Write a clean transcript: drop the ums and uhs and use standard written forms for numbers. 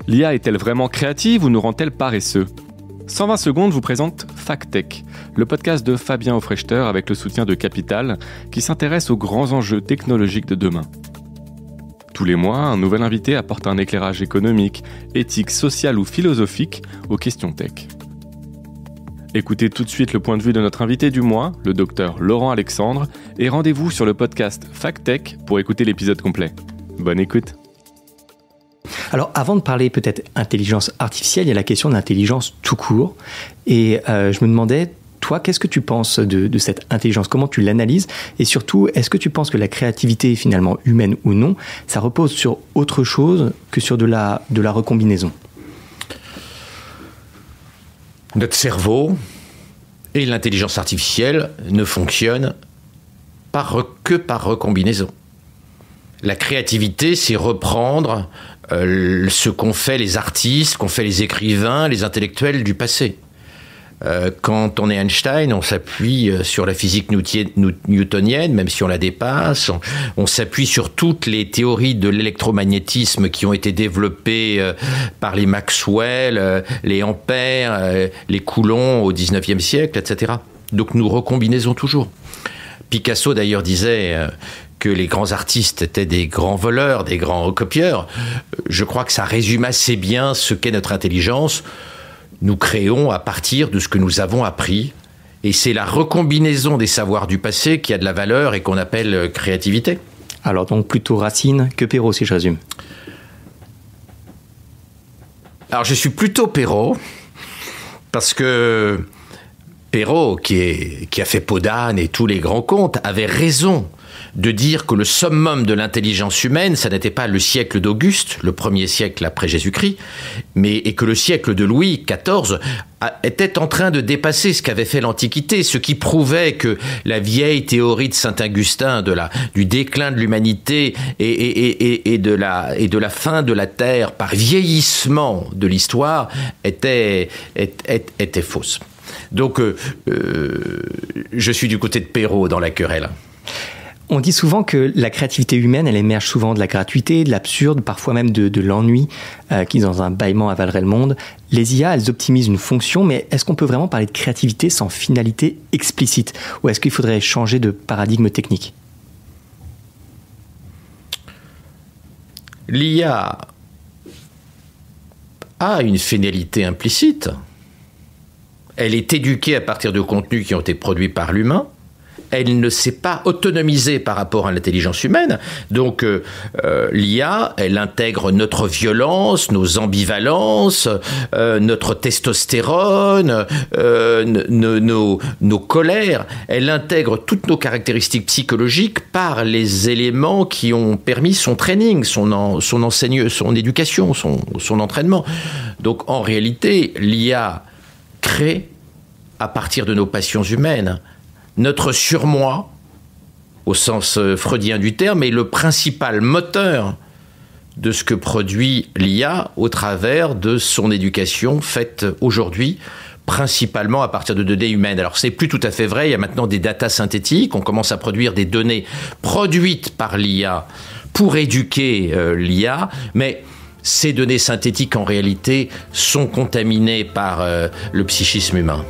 L'IA est-elle vraiment créative ou nous rend-elle paresseux ? 120 secondes vous présente FacTech, le podcast de Fabien Aufrechter avec le soutien de Capital qui s'intéresse aux grands enjeux technologiques de demain. Tous les mois, un nouvel invité apporte un éclairage économique, éthique, social ou philosophique aux questions tech. Écoutez tout de suite le point de vue de notre invité du mois, le docteur Laurent Alexandre, et rendez-vous sur le podcast FacTech pour écouter l'épisode complet. Bonne écoute. Alors, avant de parler peut-être intelligence artificielle, il y a la question de l'intelligence tout court. Et je me demandais, toi, qu'est-ce que tu penses de cette intelligence ? Comment tu l'analyses ? Et surtout, est-ce que tu penses que la créativité, finalement humaine ou non, ça repose sur autre chose que sur de la recombinaison ? Notre cerveau et l'intelligence artificielle ne fonctionnent que par recombinaison. La créativité, c'est reprendre ce qu'ont fait les artistes, qu'ont fait les écrivains, les intellectuels du passé. Quand on est Einstein, on s'appuie sur la physique newtonienne, même si on la dépasse. On s'appuie sur toutes les théories de l'électromagnétisme qui ont été développées par les Maxwell, les Ampère, les Coulomb au XIXe siècle, etc. Donc nous recombinaisons toujours. Picasso d'ailleurs disait que les grands artistes étaient des grands voleurs, des grands recopieurs. Je crois que ça résume assez bien ce qu'est notre intelligence. Nous créons à partir de ce que nous avons appris. Et c'est la recombinaison des savoirs du passé qui a de la valeur et qu'on appelle créativité. Alors donc plutôt Racine que Perrault, si je résume. Alors je suis plutôt Perrault, parce que Perrault, qui a fait Peau d'âne et tous les grands contes, avait raison de dire que le summum de l'intelligence humaine, ça n'était pas le siècle d'Auguste, le premier siècle après Jésus-Christ, et que le siècle de Louis XIV était en train de dépasser ce qu'avait fait l'Antiquité, ce qui prouvait que la vieille théorie de Saint-Augustin du déclin de l'humanité et de la fin de la Terre par vieillissement de l'histoire était fausse. Donc, je suis du côté de Perrault dans la querelle. On dit souvent que la créativité humaine, elle émerge souvent de la gratuité, de l'absurde, parfois même de l'ennui, qui dans un bâillement avalerait le monde. Les IA, elles optimisent une fonction, mais est-ce qu'on peut vraiment parler de créativité sans finalité explicite ? Ou est-ce qu'il faudrait changer de paradigme technique ? L'IA a une finalité implicite. Elle est éduquée à partir de contenus qui ont été produits par l'humain. Elle ne s'est pas autonomisée par rapport à l'intelligence humaine. Donc, l'IA, elle intègre notre violence, nos ambivalences, notre testostérone, nos colères. Elle intègre toutes nos caractéristiques psychologiques par les éléments qui ont permis son training, son enseignement, son éducation, son entraînement. Donc, en réalité, l'IA crée à partir de nos passions humaines. Notre surmoi, au sens freudien du terme, est le principal moteur de ce que produit l'IA au travers de son éducation faite aujourd'hui, principalement à partir de données humaines. Alors c'est plus tout à fait vrai, il y a maintenant des datas synthétiques, on commence à produire des données produites par l'IA pour éduquer l'IA, mais ces données synthétiques en réalité sont contaminées par le psychisme humain.